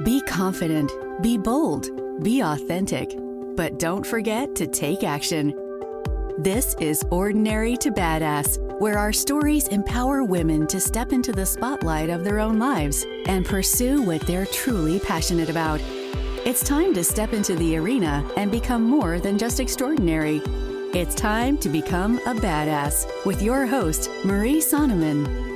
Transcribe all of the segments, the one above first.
Be confident, be bold, be authentic, but don't forget to take action. This is Ordinary to Badass, where our stories empower women to step into the spotlight of their own lives and pursue what they're truly passionate about. It's time to step into the arena and become more than just extraordinary. It's time to become a badass with your host, Marie Sonneman.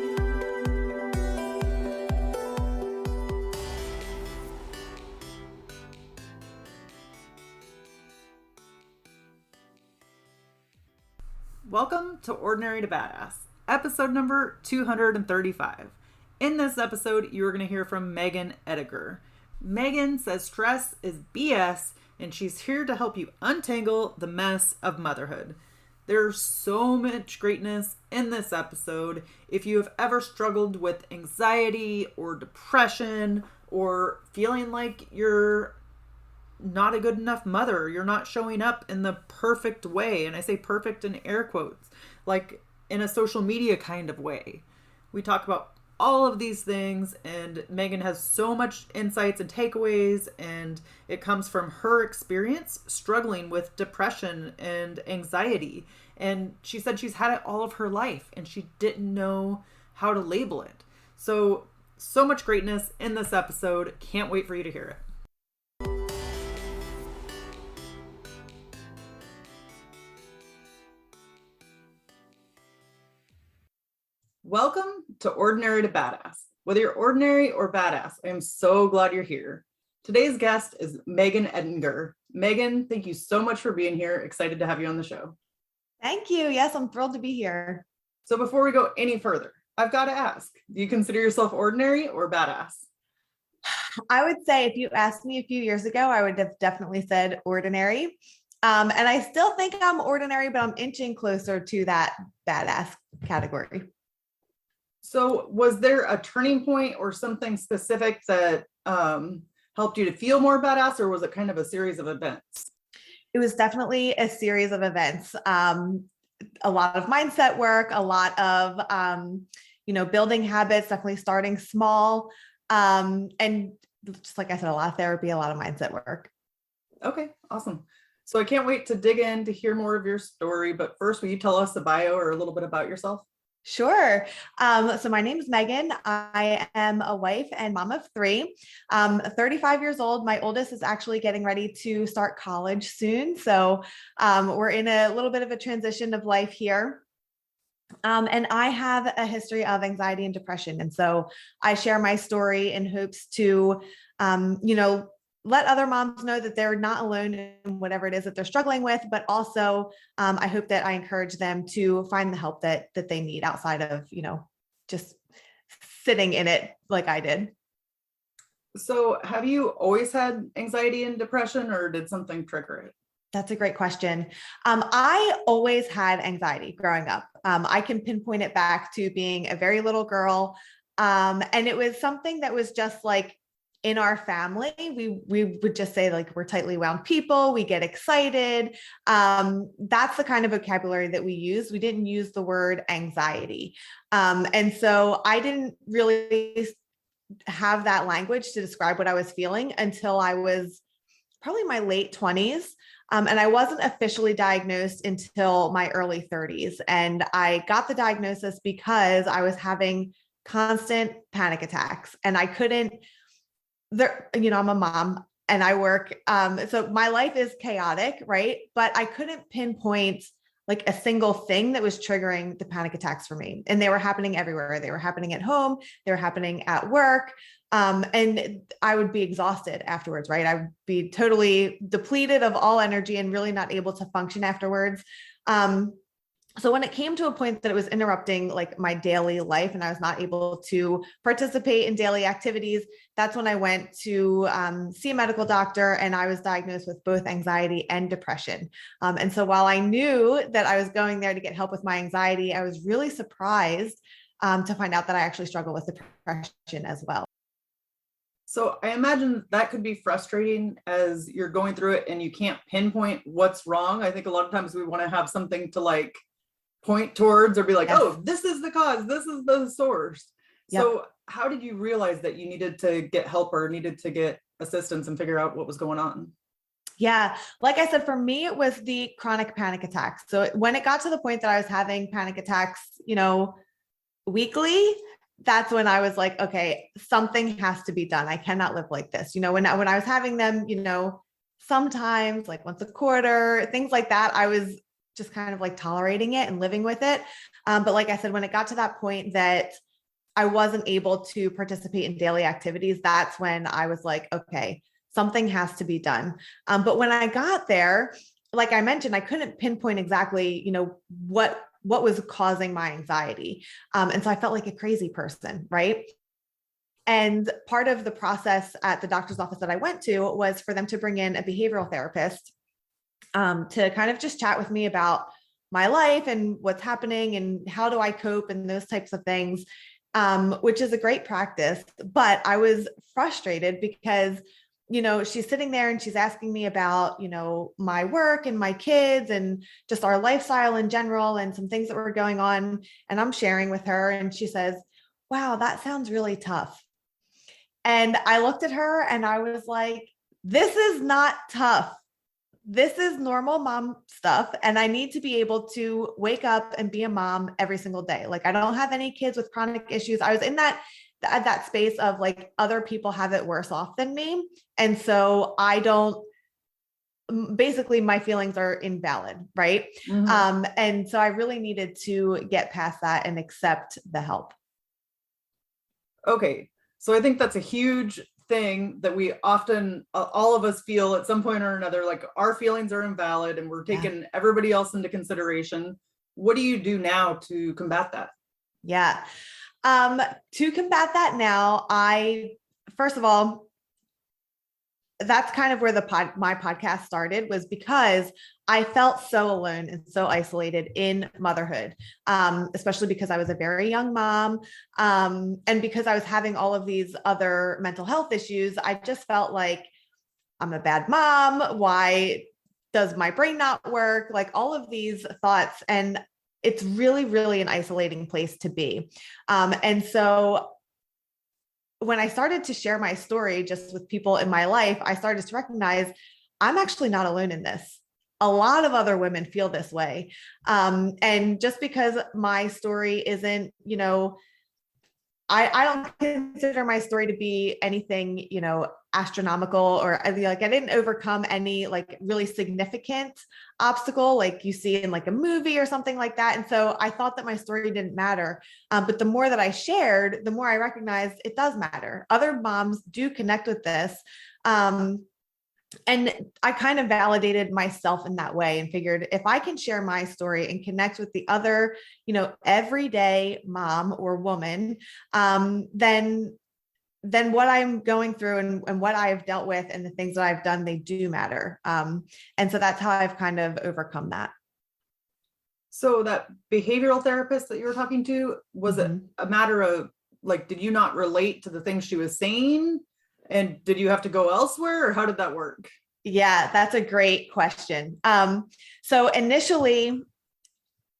Welcome to Ordinary to Badass, episode number 235. In this episode, you're going to hear from Megan Ediger. Megan says stress is BS, and she's here to help you untangle the mess of motherhood. There's so much greatness in this episode. If you have ever struggled with anxiety or depression or feeling like you're not a good enough mother, you're not showing up in the perfect way, and I say perfect in air quotes, like in a social media kind of way. We talk about all of these things, and Megan has so much insights and takeaways, and it comes from her experience struggling with depression and anxiety. And she said she's had it all of her life and she didn't know how to label it. So much greatness in this episode. Can't wait for you to hear it. Welcome to Ordinary to Badass. Whether you're ordinary or badass, I am so glad you're here. Today's guest is Megan Ediger. Megan, thank you so much for being here. Excited to have you on the show. Thank you. Yes, I'm thrilled to be here. So before we go any further, I've got to ask, do you consider yourself ordinary or badass? I would say if you asked me a few years ago, I would have definitely said ordinary. And I still think I'm ordinary, but I'm inching closer to that badass category. So was there a turning point or something specific that helped you to feel more badass, or was it kind of a series of events? It was definitely a series of events. A lot of mindset work, a lot of, building habits, definitely starting small. And just like I said, a lot of therapy, a lot of mindset work. Okay, awesome. So I can't wait to dig in to hear more of your story. But first, will you tell us a bio or a little bit about yourself? Sure. So my name is Megan. I am a wife and mom of three. 35 years old. My oldest is actually getting ready to start college soon. So we're in a little bit of a transition of life here. And I have a history of anxiety and depression. And so I share my story in hopes to, let other moms know that they're not alone in whatever it is that they're struggling with, but also I hope that I encourage them to find the help that they need outside of, just sitting in it like I did. So have you always had anxiety and depression, or did something trigger it? That's a great question. I always had anxiety growing up. I can pinpoint it back to being a very little girl. And it was something that was just like, in our family, we would just say like, we're tightly wound people. We get excited. That's the kind of vocabulary that we use. We didn't use the word anxiety. And so I didn't really have that language to describe what I was feeling until I was probably my late 20s. And I wasn't officially diagnosed until my early 30s. And I got the diagnosis because I was having constant panic attacks, and I couldn't. I'm a mom and I work. So my life is chaotic, right? But I couldn't pinpoint like a single thing that was triggering the panic attacks for me. And they were happening everywhere. They were happening at home. They were happening at work. And I would be exhausted afterwards, right? I would be totally depleted of all energy and really not able to function afterwards. So when it came to a point that it was interrupting like my daily life and I was not able to participate in daily activities, that's when I went to see a medical doctor, and I was diagnosed with both anxiety and depression. And so while I knew that I was going there to get help with my anxiety, I was really surprised to find out that I actually struggle with depression as well. So I imagine that could be frustrating as you're going through it and you can't pinpoint what's wrong. I think a lot of times we want to have something to like point towards or be like, yes, oh, this is the cause, this is the source. Yep. So how did you realize that you needed to get help or needed to get assistance and figure out what was going on? Yeah. Like I said, for me, it was the chronic panic attacks. So when it got to the point that I was having panic attacks, weekly, that's when I was like, okay, something has to be done. I cannot live like this. When I was having them, sometimes like once a quarter, things like that, I was just kind of like tolerating it and living with it. But like I said, when it got to that point that I wasn't able to participate in daily activities, that's when I was like, okay, something has to be done. But when I got there, like I mentioned, I couldn't pinpoint exactly, what was causing my anxiety. And so I felt like a crazy person, right? And part of the process at the doctor's office that I went to was for them to bring in a behavioral therapist to kind of just chat with me about my life and what's happening and how do I cope and those types of things, which is a great practice. But I was frustrated because, she's sitting there and she's asking me about, my work and my kids and just our lifestyle in general and some things that were going on. And I'm sharing with her and she says, wow, that sounds really tough. And I looked at her and I was like, this is not tough. This is normal mom stuff. And I need to be able to wake up and be a mom every single day. Like I don't have any kids with chronic issues. I was in that space of like other people have it worse off than me. And so basically my feelings are invalid. Right. Mm-hmm. And so I really needed to get past that and accept the help. Okay. So I think that's a huge thing that we often, all of us feel at some point or another, like our feelings are invalid and we're taking everybody else into consideration. What do you do now to combat that? Yeah. To combat that now, first of all, that's kind of where my podcast started, was because I felt so alone and so isolated in motherhood, especially because I was a very young mom. And because I was having all of these other mental health issues, I just felt like I'm a bad mom. Why does my brain not work? Like all of these thoughts. And it's really, really an isolating place to be. And so when I started to share my story just with people in my life, I started to recognize I'm actually not alone in this. A lot of other women feel this way. And just because my story isn't, I don't consider my story to be anything, astronomical, or I didn't overcome any like really significant obstacle like you see in like a movie or something like that. And so I thought that my story didn't matter. But the more that I shared, the more I recognized it does matter. Other moms do connect with this. And I kind of validated myself in that way and figured if I can share my story and connect with the other, everyday mom or woman, then what I'm going through and what I've dealt with and the things that I've done, they do matter. And so that's how I've kind of overcome that. So that behavioral therapist that you were talking to, was it a matter of like, did you not relate to the things she was saying? And did you have to go elsewhere or how did that work? Yeah, that's a great question. So initially,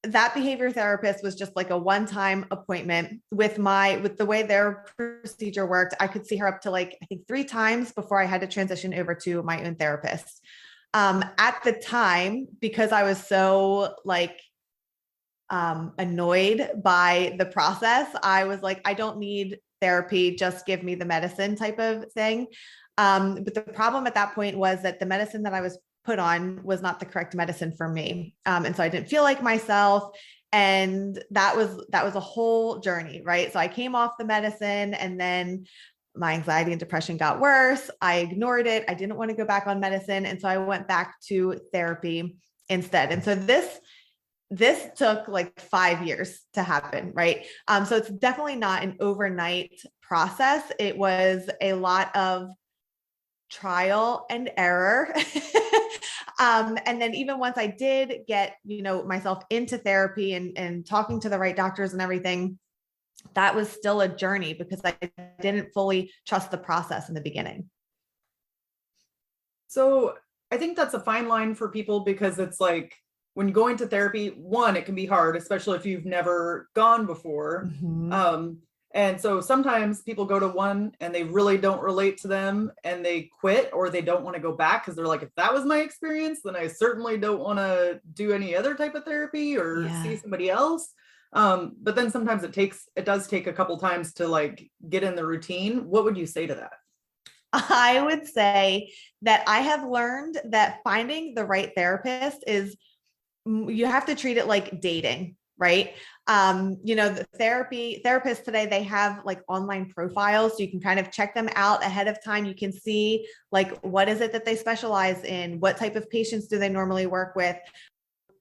that behavior therapist was just like a one-time appointment with the way their procedure worked. I could see her up to like, I think 3 times before I had to transition over to my own therapist. At the time, because I was so like, annoyed by the process, I was like, I don't need therapy, just give me the medicine type of thing. But the problem at that point was that the medicine that I was put on was not the correct medicine for me. And so I didn't feel like myself. And that was a whole journey, right? So I came off the medicine and then my anxiety and depression got worse. I ignored it. I didn't want to go back on medicine. And so I went back to therapy instead. And so this took like 5 years to happen, right? So it's definitely not an overnight process. It was a lot of trial and error. And then even once I did get, myself into therapy and talking to the right doctors and everything, that was still a journey because I didn't fully trust the process in the beginning. So I think that's a fine line for people because it's like, when going to therapy, one, it can be hard, especially if you've never gone before. Mm-hmm. And so sometimes people go to one and they really don't relate to them and they quit, or they don't want to go back because they're like, if that was my experience, then I certainly don't want to do any other type of therapy or see Yeah. somebody else. But then sometimes it does take a couple times to like get in the routine. What would you say to that? I would say that I have learned that finding the right therapist is, you have to treat it like dating, right? The therapists today, they have like online profiles, so you can kind of check them out ahead of time. You can see like, what is it that they specialize in? What type of patients do they normally work with?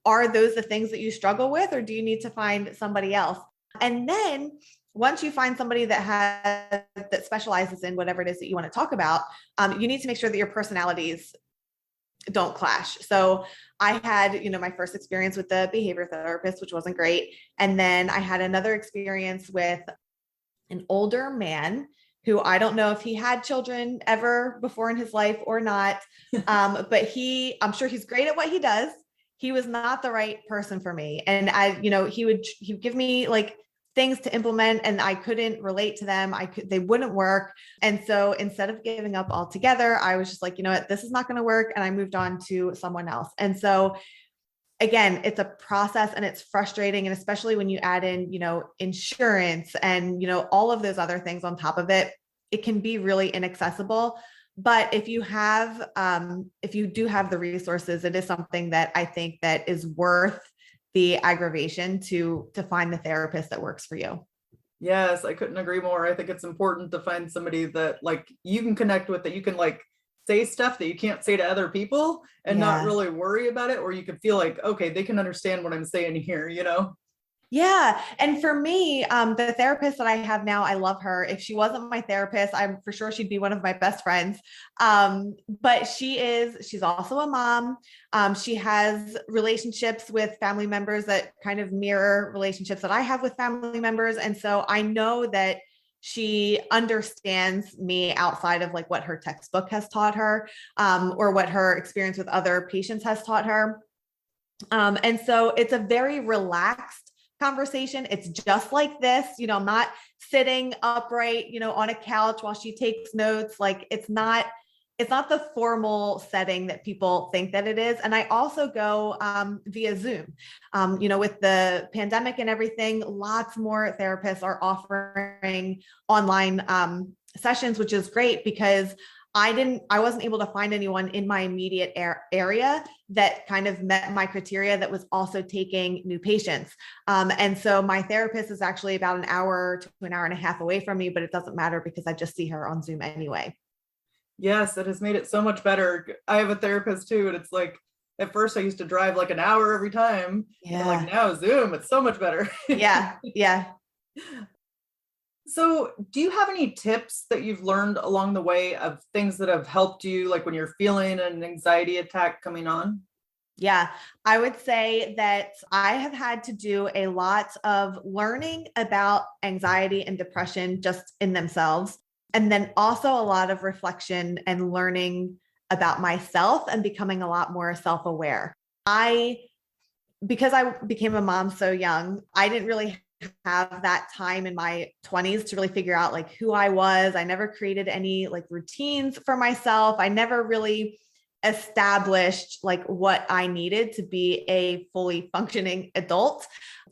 Are those the things that you struggle with, or do you need to find somebody else? And then once you find somebody that specializes in whatever it is that you want to talk about, you need to make sure that your personalities don't clash. So I had, my first experience with the behavior therapist, which wasn't great. And then I had another experience with an older man who, I don't know if he had children ever before in his life or not. But I'm sure he's great at what he does. He was not the right person for me. And he would give me like things to implement and I couldn't relate to them. They wouldn't work. And so instead of giving up altogether, I was just like, you know what, this is not going to work. And I moved on to someone else. And so again, it's a process and it's frustrating. And especially when you add in, insurance and, all of those other things on top of it, it can be really inaccessible. But if you do have the resources, it is something that I think that is worth the aggravation to find the therapist that works for you. Yes, I couldn't agree more. I think it's important to find somebody that like you can connect with, that you can like say stuff that you can't say to other people and not Yeah. really worry about it, or you can feel like, okay, they can understand what I'm saying here. Yeah. And for me, the therapist that I have now, I love her. If she wasn't my therapist, I'm for sure she'd be one of my best friends. But she's also a mom. She has relationships with family members that kind of mirror relationships that I have with family members. And so I know that she understands me outside of like what her textbook has taught her, or what her experience with other patients has taught her. And so it's a very relaxed conversation. It's just like this, I'm not sitting upright, on a couch while she takes notes. Like it's not the formal setting that people think that it is. And I also go via Zoom. With the pandemic and everything, lots more therapists are offering online sessions, which is great because I wasn't able to find anyone in my immediate area that kind of met my criteria that was also taking new patients. And so my therapist is actually about an hour to an hour and a half away from me, but it doesn't matter because I just see her on Zoom anyway. Yes, it has made it so much better. I have a therapist too, and it's like at first I used to drive like an hour every time. And like Yeah. now Zoom, it's so much better. Yeah. Yeah. So, do you have any tips that you've learned along the way of things that have helped you, like when you're feeling an anxiety attack coming on? Yeah, I would say that I have had to do a lot of learning about anxiety and depression just in themselves. And then also a lot of reflection and learning about myself and becoming a lot more self-aware. Because I became a mom so young, I didn't really have that time in my 20s to really figure out like who I was. I never created any like routines for myself. I never really established like what I needed to be a fully functioning adult.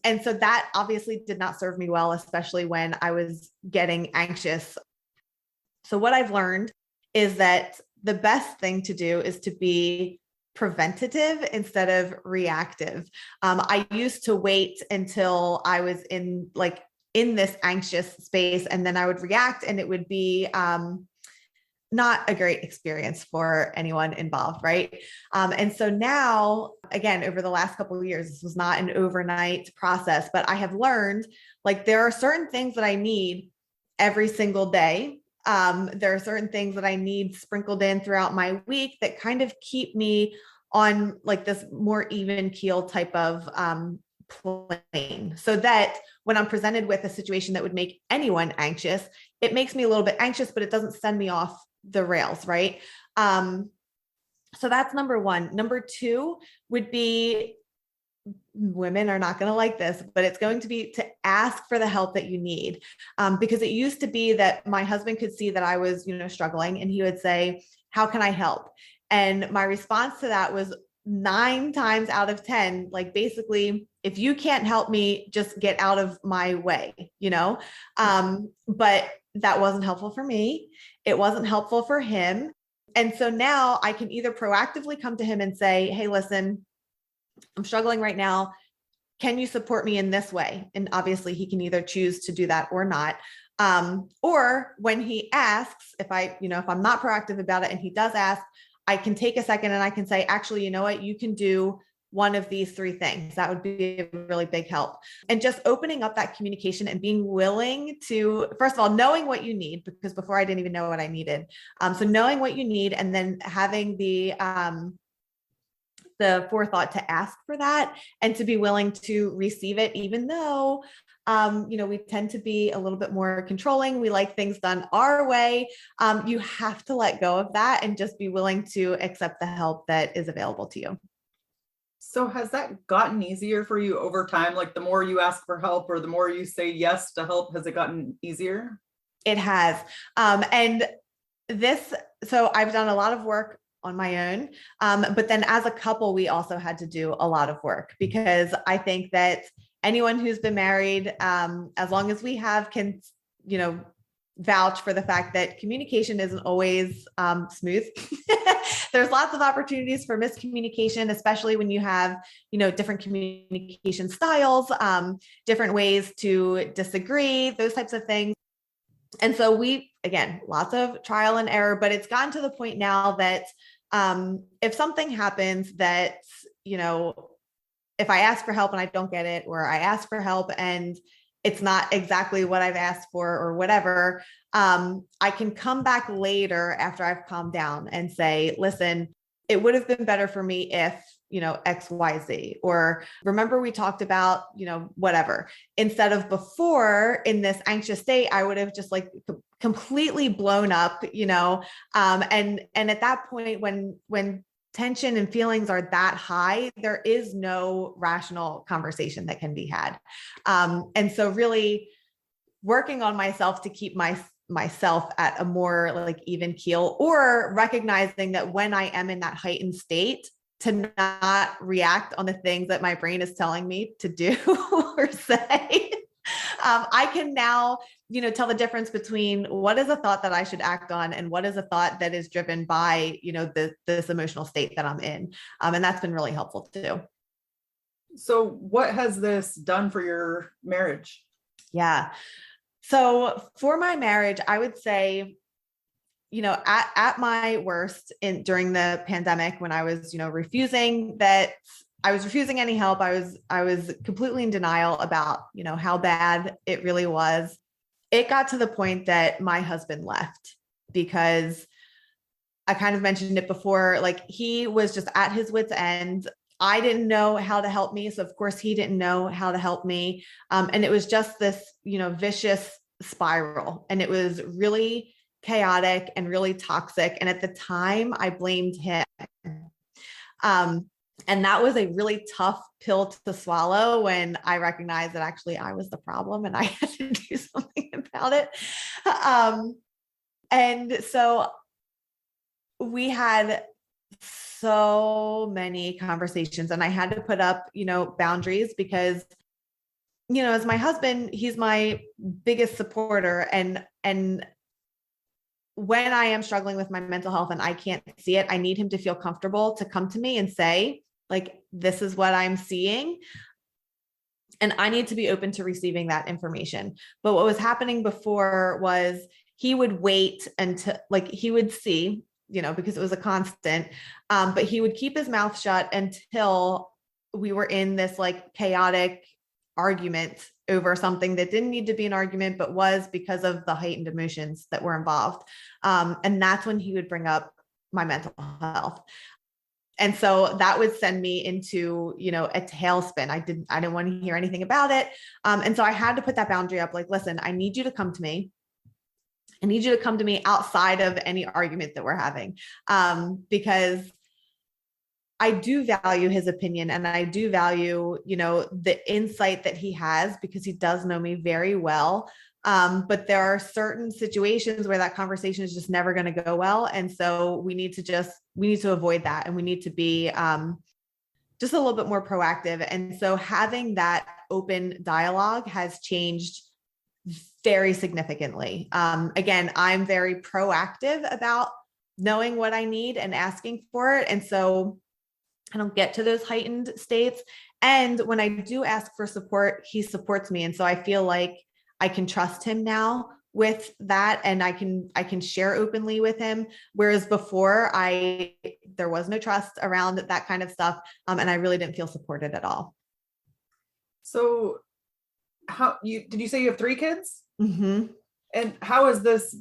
And so that obviously did not serve me well, especially when I was getting anxious. So what I've learned is that the best thing to do is to be preventative instead of reactive. I used to wait until I was in this anxious space, and then I would react, and it would be not a great experience for anyone involved, right? And so now, again, over the last couple of years, this was not an overnight process, but I have learned like there are certain things that I need every single day. There are certain things that I need sprinkled in throughout my week that kind of keep me on like this more even keel type of plane, so that when I'm presented with a situation that would make anyone anxious, it makes me a little bit anxious, but it doesn't send me off the rails, right? So that's number one. Number two would be women are not going to like this, but it's going to be to ask for the help that you need. Because it used to be that my husband could see that I was, struggling, and he would say, how can I help? And my response to that was 9 times out of 10, like, basically, if you can't help me, just get out of my way. But that wasn't helpful for me. It wasn't helpful for him. And so now I can either proactively come to him and say, hey, listen, I'm struggling right now. Can you support me in this way? And obviously he can either choose to do that or not. Or when he asks, if I'm not proactive about it and he does ask, I can take a second and I can say, actually, you know what? You can do one of these 3 things. That would be a really big help. And just opening up that communication and being willing to, first of all, knowing what you need, because before I didn't even know what I needed. So knowing what you need, and then having the forethought to ask for that and to be willing to receive it, even though, we tend to be a little bit more controlling. We like things done our way. You have to let go of that and just be willing to accept the help that is available to you. So has that gotten easier for you over time? Like, the more you ask for help or the more you say yes to help, has it gotten easier? It has. So I've done a lot of work on my own. But then as a couple, we also had to do a lot of work, because I think that anyone who's been married, as long as we have, can, vouch for the fact that communication isn't always smooth. There's lots of opportunities for miscommunication, especially when you have, different communication styles, different ways to disagree, those types of things. And so again, lots of trial and error, but it's gotten to the point now that if something happens that, if I ask for help and I don't get it, or I ask for help and it's not exactly what I've asked for or whatever, I can come back later after I've calmed down and say, listen, it would have been better for me if, X, Y, Z, or remember we talked about, whatever, instead of before in this anxious state, I would have just like completely blown up, and at that point, when tension and feelings are that high, there is no rational conversation that can be had. And so really working on myself to keep myself at a more like even keel, or recognizing that when I am in that heightened state, to not react on the things that my brain is telling me to do or say. I can now, tell the difference between what is a thought that I should act on and what is a thought that is driven by, this emotional state that I'm in. And that's been really helpful too. So what has this done for your marriage? Yeah. So for my marriage, I would say, at my worst during the pandemic, when I was, refusing any help. I was completely in denial about, how bad it really was. It got to the point that my husband left, because I kind of mentioned it before, like, he was just at his wit's end. I didn't know how to help me. So of course he didn't know how to help me. And it was just this, vicious spiral, and it was really chaotic and really toxic. And at the time I blamed him. And that was a really tough pill to swallow, when I recognized that actually I was the problem and I had to do something about it. And so we had so many conversations, and I had to put up, boundaries, because, as my husband, he's my biggest supporter. And when I am struggling with my mental health and I can't see it, I need him to feel comfortable to come to me and say, like, this is what I'm seeing. And I need to be open to receiving that information. But what was happening before was he would wait until, like, he would see, because it was a constant, but he would keep his mouth shut until we were in this like chaotic argument over something that didn't need to be an argument, but was because of the heightened emotions that were involved. And that's when he would bring up my mental health. And so that would send me into, a tailspin. I didn't want to hear anything about it. And so I had to put that boundary up, like, listen, I need you to come to me. I need you to come to me outside of any argument that we're having. Because I do value his opinion, and I do value, the insight that he has, because he does know me very well. But there are certain situations where that conversation is just never going to go well. And so we need to avoid that. And we need to be just a little bit more proactive. And so having that open dialogue has changed very significantly. Again, I'm very proactive about knowing what I need and asking for it. And so I don't get to those heightened states. And when I do ask for support, he supports me. And so I feel like I can trust him now with that, and I can share openly with him. Whereas before, there was no trust around that kind of stuff. And I really didn't feel supported at all. So did you say you have 3 kids? Mm-hmm. And how has this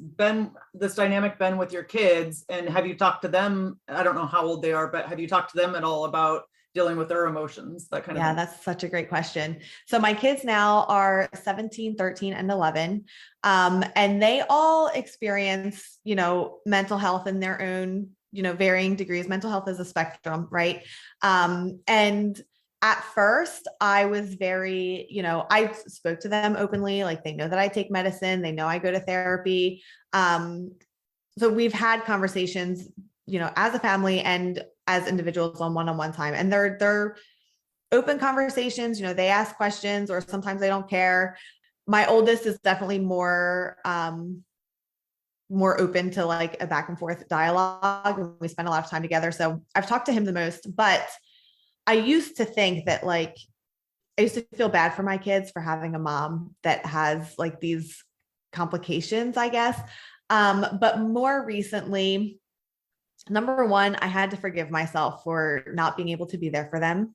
dynamic been with your kids? And have you talked to them? I don't know how old they are, but have you talked to them at all about dealing with their emotions, that kind of thing? Yeah, that's such a great question. So my kids now are 17, 13, and 11. And they all experience, mental health in their own, varying degrees. Mental health is a spectrum, right? And at first I was very, I spoke to them openly, like they know that I take medicine, they know I go to therapy. So we've had conversations, as a family and as individuals on one-on-one time, and they're open conversations. They ask questions, or sometimes they don't care. My oldest is definitely more open to like a back and forth dialogue, and we spend a lot of time together. So I've talked to him the most, but I used to think that I used to feel bad for my kids for having a mom that has like these complications, I guess. But more recently, number one, I had to forgive myself for not being able to be there for them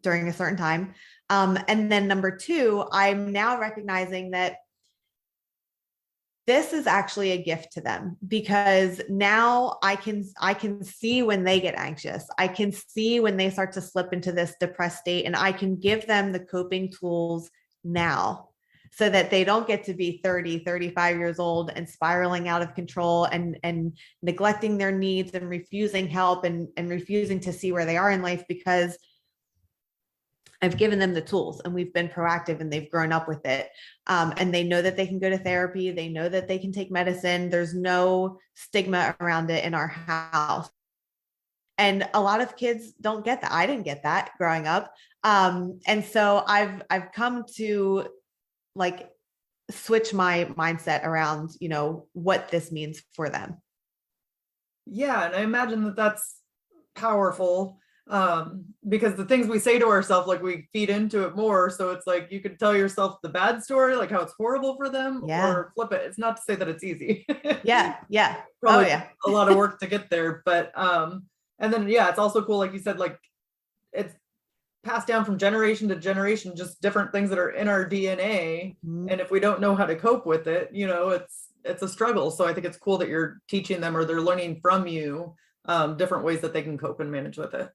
during a certain time. And then number two, I'm now recognizing that this is actually a gift to them, because now I can see when they get anxious. I can see when they start to slip into this depressed state, and I can give them the coping tools now, so that they don't get to be 30, 35 years old and spiraling out of control and neglecting their needs and refusing help and refusing to see where they are in life, because I've given them the tools and we've been proactive and they've grown up with it. And they know that they can go to therapy. They know that they can take medicine. There's no stigma around it in our house. And a lot of kids don't get that. I didn't get that growing up. And so I've come to switch my mindset around, what this means for them. Yeah. And I imagine that that's powerful, because the things we say to ourselves, we feed into it more. So it's like, you could tell yourself the bad story, like how it's horrible for them, or flip it. It's not to say that it's easy. Yeah. Probably a lot of work to get there. But, and then, it's also cool. Like you said, it's passed down from generation to generation, just different things that are in our DNA. Mm-hmm. And if we don't know how to cope with it, it's a struggle. So I think it's cool that you're teaching them, or they're learning from you, different ways that they can cope and manage with it.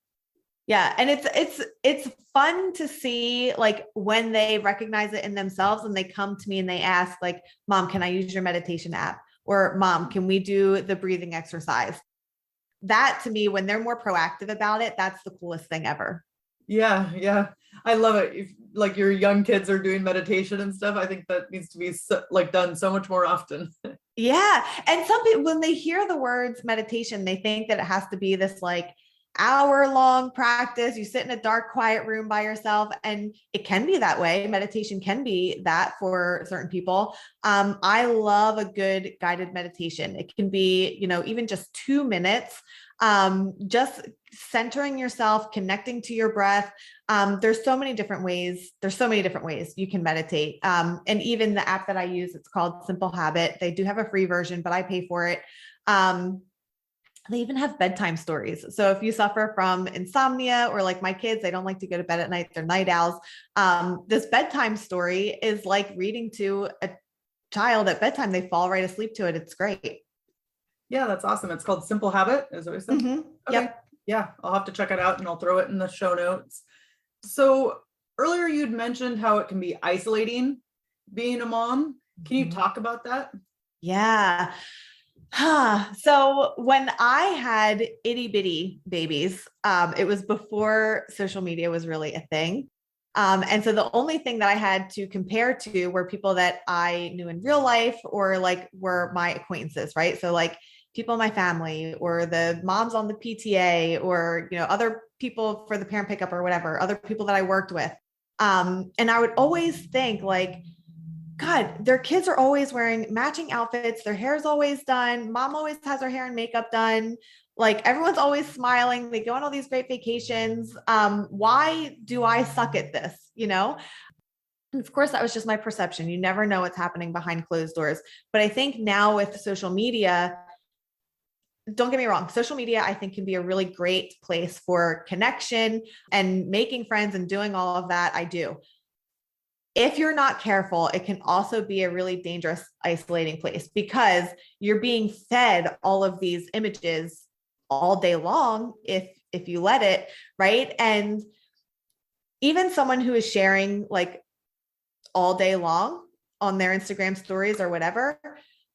Yeah. And it's fun to see when they recognize it in themselves and they come to me and they ask Mom, can I use your meditation app? Or Mom, can we do the breathing exercise? That to me, when they're more proactive about it, that's the coolest thing ever. Yeah. I love it. If your young kids are doing meditation and stuff, I think that needs to be done so much more often. Yeah. And some people, when they hear the words meditation, they think that it has to be this hour-long practice. You sit in a dark, quiet room by yourself, and it can be that way. Meditation can be that for certain people. I love a good guided meditation. It can be, even just 2 minutes, just centering yourself, connecting to your breath. There's so many different ways you can meditate. And even the app that I use, it's called Simple Habit. They do have a free version, but I pay for it. They even have bedtime stories. So if you suffer from insomnia, or my kids, they don't like to go to bed at night, they're night owls. This bedtime story is like reading to a child at bedtime. They fall right asleep to it. It's great. Yeah, that's awesome. It's called Simple Habit, is what you said? Mm-hmm. Okay. Yep. Yeah, I'll have to check it out, and I'll throw it in the show notes. So earlier you'd mentioned how it can be isolating being a mom. Can you talk about that? Yeah. So when I had itty bitty babies, it was before social media was really a thing. And so the only thing that I had to compare to were people that I knew in real life or like were my acquaintances, right? So like people in my family or the moms on the PTA or, other people for the parent pickup or whatever, other people that I worked with. And I would always think like, God, their kids are always wearing matching outfits. Their hair is always done. Mom always has her hair and makeup done. Like everyone's always smiling. They go on all these great vacations. Why do I suck at this? And of course, that was just my perception. You never know what's happening behind closed doors. But I think now with social media, don't get me wrong, social media, I think, can be a really great place for connection and making friends and doing all of that. I do. If you're not careful, it can also be a really dangerous, isolating place because you're being fed all of these images all day long if you let it, right? And even someone who is sharing like all day long on their Instagram stories or whatever,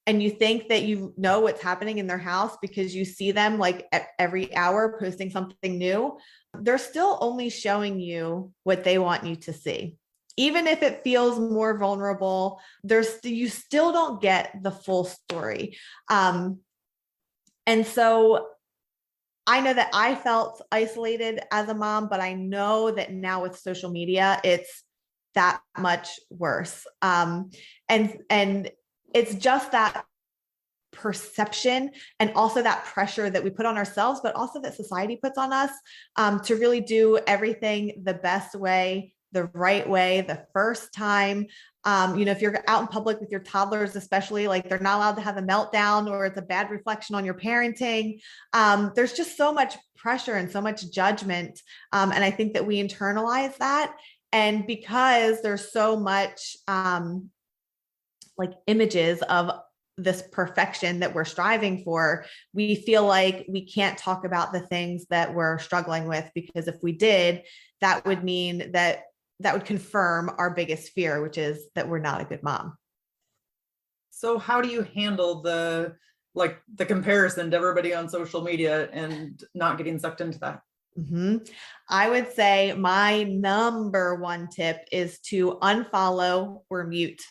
and you think that you know what's happening in their house because you see them like every hour posting something new, they're still only showing you what they want you to see. Even if it feels more vulnerable, you still don't get the full story. And so I know that I felt isolated as a mom, but I know that now with social media, it's that much worse. And it's just that perception and also that pressure that we put on ourselves, but also that society puts on us to really do everything the best way, the right way, the first time. If you're out in public with your toddlers, especially, like they're not allowed to have a meltdown or it's a bad reflection on your parenting. There's just so much pressure and so much judgment. And I think that we internalize that. And because there's so much like images of this perfection that we're striving for, we feel like we can't talk about the things that we're struggling with, because if we did, that would mean that would confirm our biggest fear, which is that we're not a good mom. So how do you handle the comparison to everybody on social media and not getting sucked into that? Mm-hmm. I would say my number one tip is to unfollow or mute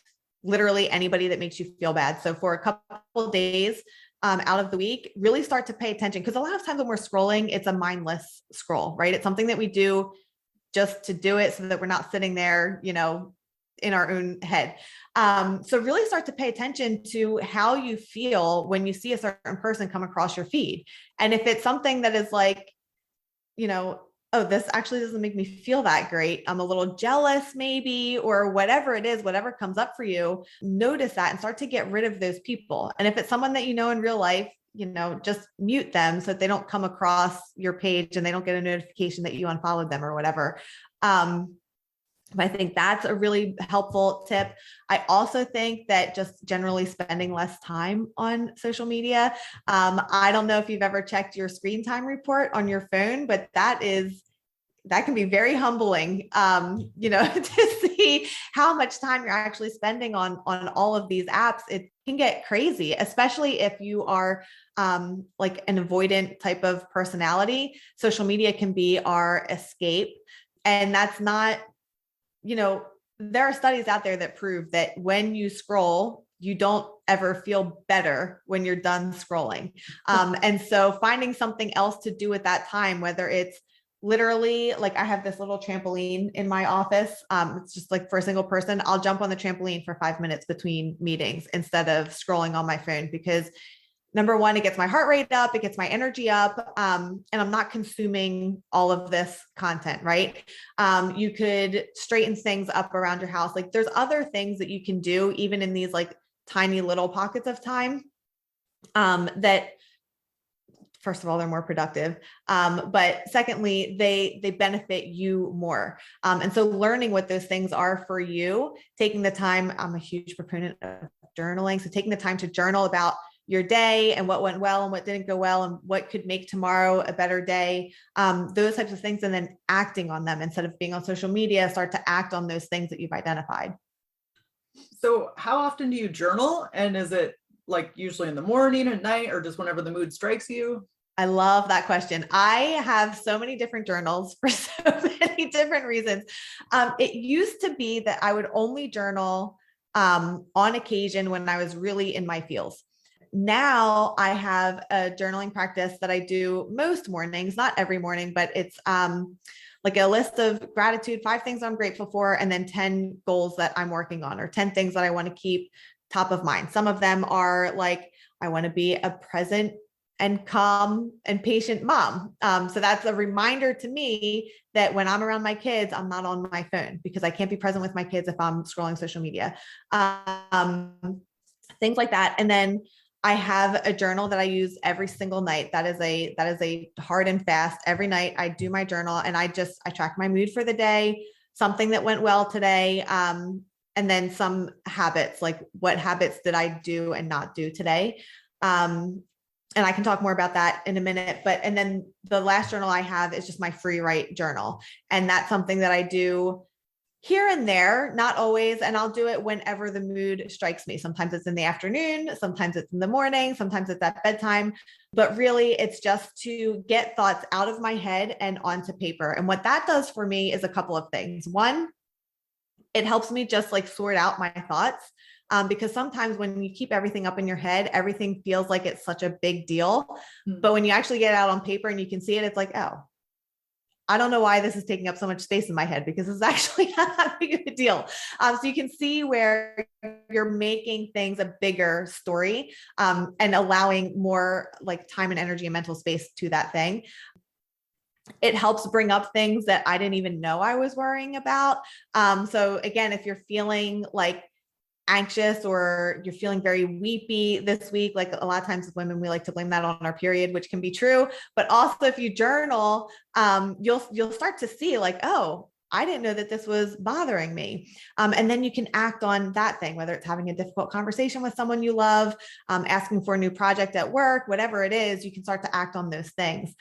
literally anybody that makes you feel bad. So for a couple of days out of the week, really start to pay attention, because a lot of times when we're scrolling, it's a mindless scroll, right? It's something that we do just to do it so that we're not sitting there, in our own head. So really start to pay attention to how you feel when you see a certain person come across your feed. And if it's something that is like, oh, this actually doesn't make me feel that great, I'm a little jealous maybe, or whatever it is, whatever comes up for you, notice that and start to get rid of those people. And if it's someone that you know in real life, just mute them so that they don't come across your page and they don't get a notification that you unfollowed them or whatever. I think that's a really helpful tip. I also think that just generally spending less time on social media. I don't know if you've ever checked your screen time report on your phone, but that can be very humbling, to see how much time you're actually spending on all of these apps. It can get crazy, especially if you are like an avoidant type of personality. Social media can be our escape. And that's not, there are studies out there that prove that when you scroll, you don't ever feel better when you're done scrolling. And so finding something else to do at that time, whether it's literally, like I have this little trampoline in my office. It's just like for a single person, I'll jump on the trampoline for 5 minutes between meetings instead of scrolling on my phone, because number one, it gets my heart rate up, it gets my energy up, and I'm not consuming all of this content, right? You could straighten things up around your house. Like there's other things that you can do, even in these like tiny little pockets of time, that first of all, they're more productive. But secondly, they benefit you more. And so learning what those things are for you, taking the time, I'm a huge proponent of journaling. So taking the time to journal about your day and what went well and what didn't go well and what could make tomorrow a better day, those types of things, and then acting on them instead of being on social media, start to act on those things that you've identified. So how often do you journal? And is it like usually in the morning, at night, or just whenever the mood strikes you? I love that question. I have so many different journals for so many different reasons. It used to be that I would only journal on occasion when I was really in my feels. Now I have a journaling practice that I do most mornings, not every morning, but it's like a list of gratitude, 5 things I'm grateful for, and then 10 goals that I'm working on, or 10 things that I want to keep top of mind. Some of them are like, I want to be a present and calm and patient mom. So that's a reminder to me that when I'm around my kids, I'm not on my phone, because I can't be present with my kids if I'm scrolling social media. Things like that. And then I have a journal that I use every single night. That is a hard and fast. Every night I do my journal, and I track my mood for the day, something that went well today. And then some habits, like what habits did I do and not do today? And I can talk more about that in a minute, and then the last journal I have is just my free write journal. And that's something that I do here and there, not always. And I'll do it whenever the mood strikes me. Sometimes it's in the afternoon, sometimes it's in the morning, sometimes it's at bedtime, but really it's just to get thoughts out of my head and onto paper. And what that does for me is a couple of things. One, it helps me just like sort out my thoughts. Because sometimes when you keep everything up in your head, everything feels like it's such a big deal. But when you actually get it out on paper and you can see it, it's like, oh, I don't know why this is taking up so much space in my head, because it's actually not that big of a deal. So you can see where you're making things a bigger story, and allowing more like time and energy and mental space to that thing. It helps bring up things that I didn't even know I was worrying about. So again, if you're feeling like anxious or you're feeling very weepy this week, like a lot of times as women, we like to blame that on our period, which can be true. But also if you journal, you'll start to see like, oh, I didn't know that this was bothering me. And then you can act on that thing, whether it's having a difficult conversation with someone you love, asking for a new project at work, whatever it is, you can start to act on those things.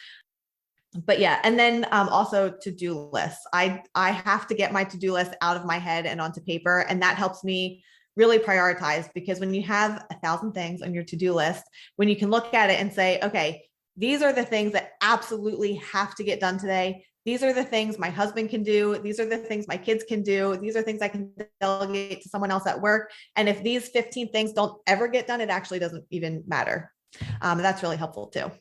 But yeah, and then also to-do lists. I have to get my to-do list out of my head and onto paper, and that helps me really prioritize, because when you have 1,000 things on your to-do list, when you can look at it and say, okay, these are the things that absolutely have to get done today. These are the things my husband can do. These are the things my kids can do. These are things I can delegate to someone else at work. And if these 15 things don't ever get done, it actually doesn't even matter. That's really helpful too.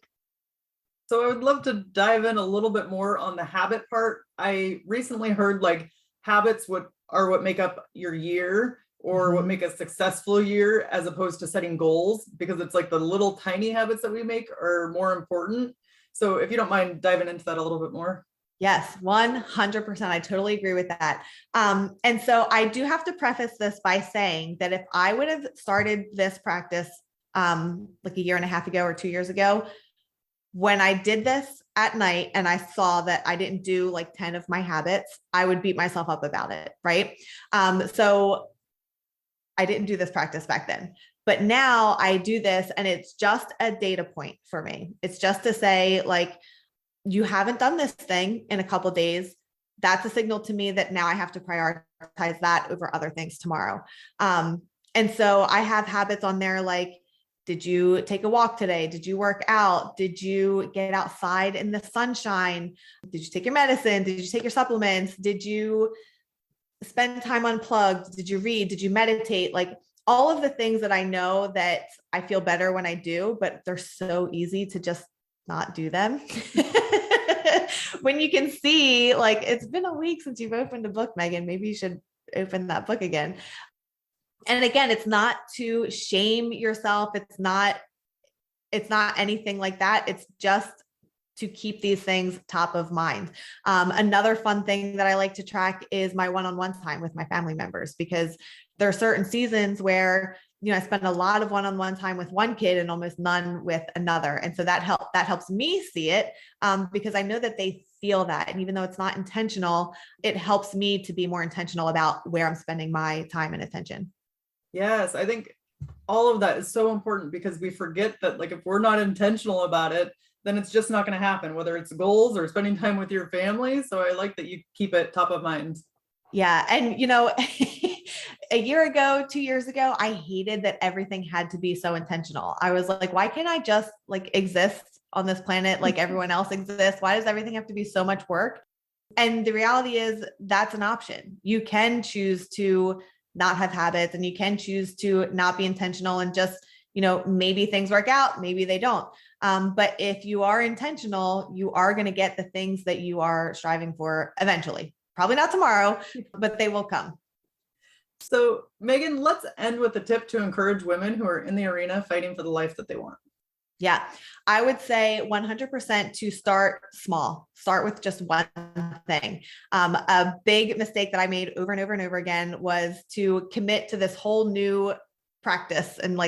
So I would love to dive in a little bit more on the habit part. I recently heard like habits are what make up your year, or what make a successful year, as opposed to setting goals, because it's like the little tiny habits that we make are more important. So if you don't mind diving into that a little bit more. Yes, 100%. I totally agree with that. And so I do have to preface this by saying that if I would have started this practice like a year and a half ago or 2 years ago, when I did this at night and I saw that I didn't do like 10 of my habits, I would beat myself up about it. Right. So I didn't do this practice back then, but now I do this, and it's just a data point for me. It's just to say, like, you haven't done this thing in a couple of days. That's a signal to me that now I have to prioritize that over other things tomorrow. And so I have habits on there like, did you take a walk today? Did you work out? Did you get outside in the sunshine? Did you take your medicine? Did you take your supplements? Did you spend time unplugged? Did you read? Did you meditate? Like all of the things that I know that I feel better when I do, but they're so easy to just not do them. When you can see, like, it's been a week since you've opened a book, Megan, maybe you should open that book again. And again, it's not to shame yourself. It's not anything like that. It's just to keep these things top of mind. Another fun thing that I like to track is my one-on-one time with my family members, because there are certain seasons where, I spend a lot of one-on-one time with one kid and almost none with another. And so that helps me see it, because I know that they feel that. And even though it's not intentional, it helps me to be more intentional about where I'm spending my time and attention. Yes, I think all of that is so important, because we forget that, like, if we're not intentional about it, then it's just not going to happen, whether it's goals or spending time with your family. So I like that you keep it top of mind. Yeah. And, a year ago, 2 years ago, I hated that everything had to be so intentional. I was like, why can't I just like exist on this planet like everyone else exists? Why does everything have to be so much work? And the reality is that's an option. You can choose to not have habits, and you can choose to not be intentional and just, maybe things work out, maybe they don't. But if you are intentional, you are going to get the things that you are striving for eventually. Probably not tomorrow, but they will come. So, Megan, let's end with a tip to encourage women who are in the arena fighting for the life that they want. Yeah, I would say 100% to start small. Start with just one thing. A big mistake that I made over and over and over again was to commit to this whole new practice and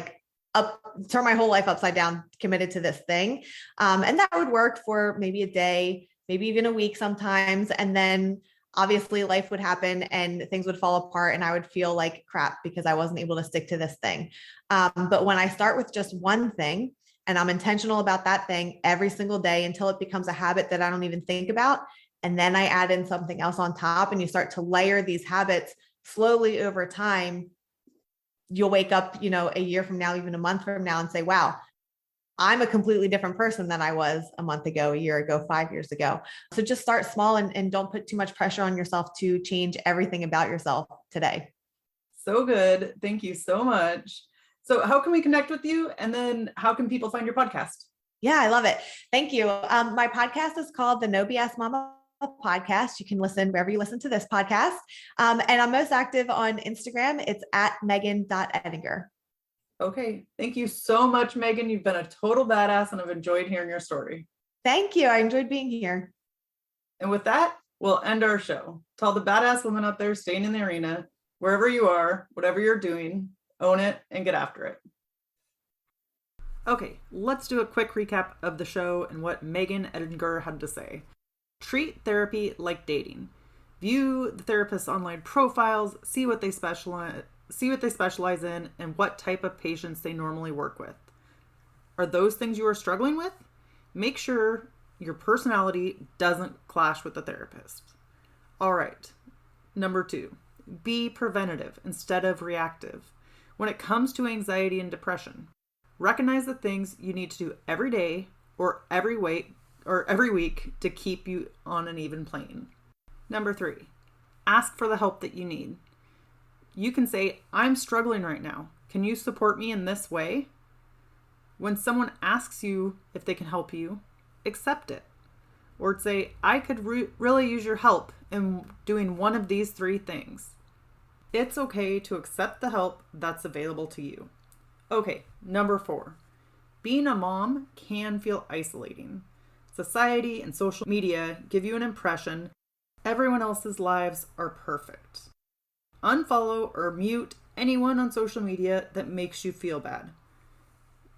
turn my whole life upside down, committed to this thing. And that would work for maybe a day, maybe even a week sometimes. And then obviously life would happen and things would fall apart and I would feel like crap because I wasn't able to stick to this thing. But when I start with just one thing and I'm intentional about that thing every single day until it becomes a habit that I don't even think about, and then I add in something else on top and you start to layer these habits slowly over time, you'll wake up, a year from now, even a month from now and say, wow, I'm a completely different person than I was a month ago, a year ago, 5 years ago. So just start small and don't put too much pressure on yourself to change everything about yourself today. So good. Thank you so much. So how can we connect with you? And then how can people find your podcast? Yeah, I love it. Thank you. My podcast is called the No BS Mama Podcast. You can listen wherever you listen to this podcast. And I'm most active on Instagram. It's at megan.edinger. Okay. Thank you so much, Megan. You've been a total badass and I've enjoyed hearing your story. Thank you. I enjoyed being here. And with that, we'll end our show. To all the badass women out there staying in the arena, wherever you are, whatever you're doing, own it and get after it. Okay, let's do a quick recap of the show and what Megan Edinger had to say. Treat therapy like dating. View the therapist's online profiles, see what they specialize in, and what type of patients they normally work with. Are those things you are struggling with? Make sure your personality doesn't clash with the therapist. All right. Number 2, be preventative instead of reactive. When it comes to anxiety and depression, recognize the things you need to do every day or every week to keep you on an even plane. Number 3, ask for the help that you need. You can say, I'm struggling right now. Can you support me in this way? When someone asks you if they can help you, accept it. Or say, I could really use your help in doing one of these 3 things. It's okay to accept the help that's available to you. Okay, number 4, being a mom can feel isolating. Society and social media give you an impression everyone else's lives are perfect. Unfollow or mute anyone on social media that makes you feel bad.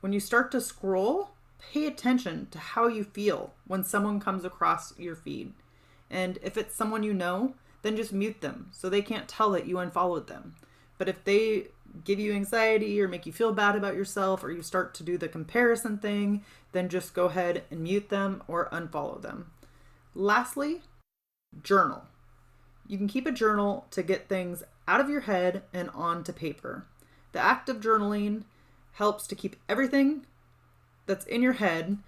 When you start to scroll, pay attention to how you feel when someone comes across your feed. And if it's someone you know, then just mute them so they can't tell that you unfollowed them. But if they give you anxiety or make you feel bad about yourself, or you start to do the comparison thing, then just go ahead and mute them or unfollow them. Lastly, journal. You can keep a journal to get things out of your head and onto paper. The act of journaling helps to keep everything that's in your head.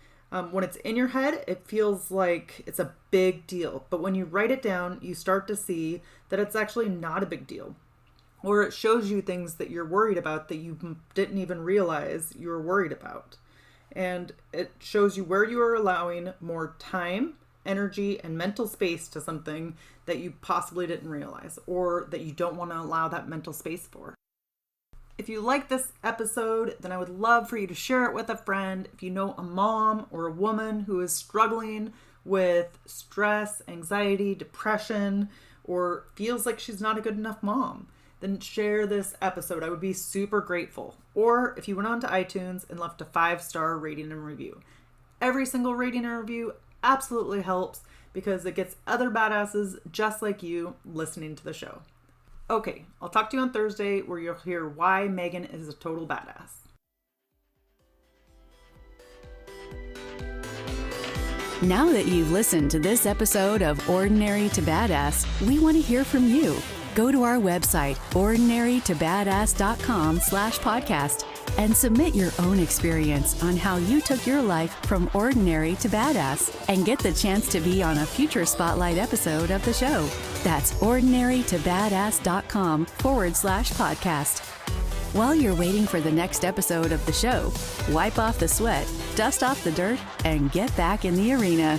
When it's in your head, it feels like it's a big deal. But when you write it down, you start to see that it's actually not a big deal. Or it shows you things that you're worried about that you didn't even realize you were worried about. And it shows you where you are allowing more time, energy, and mental space to something that you possibly didn't realize, or that you don't want to allow that mental space for. If you like this episode, then I would love for you to share it with a friend. If you know a mom or a woman who is struggling with stress, anxiety, depression, or feels like she's not a good enough mom, then share this episode. I would be super grateful. Or if you went on to iTunes and left a 5-star rating and review. Every single rating and review absolutely helps because it gets other badasses just like you listening to the show. Okay, I'll talk to you on Thursday where you'll hear why Megan is a total badass. Now that you've listened to this episode of Ordinary to Badass, we want to hear from you. Go to our website, ordinarytobadass.com/podcast, and submit your own experience on how you took your life from ordinary to badass and get the chance to be on a future Spotlight episode of the show. That's ordinarytobadass.com/podcast. While you're waiting for the next episode of the show, wipe off the sweat, dust off the dirt, and get back in the arena.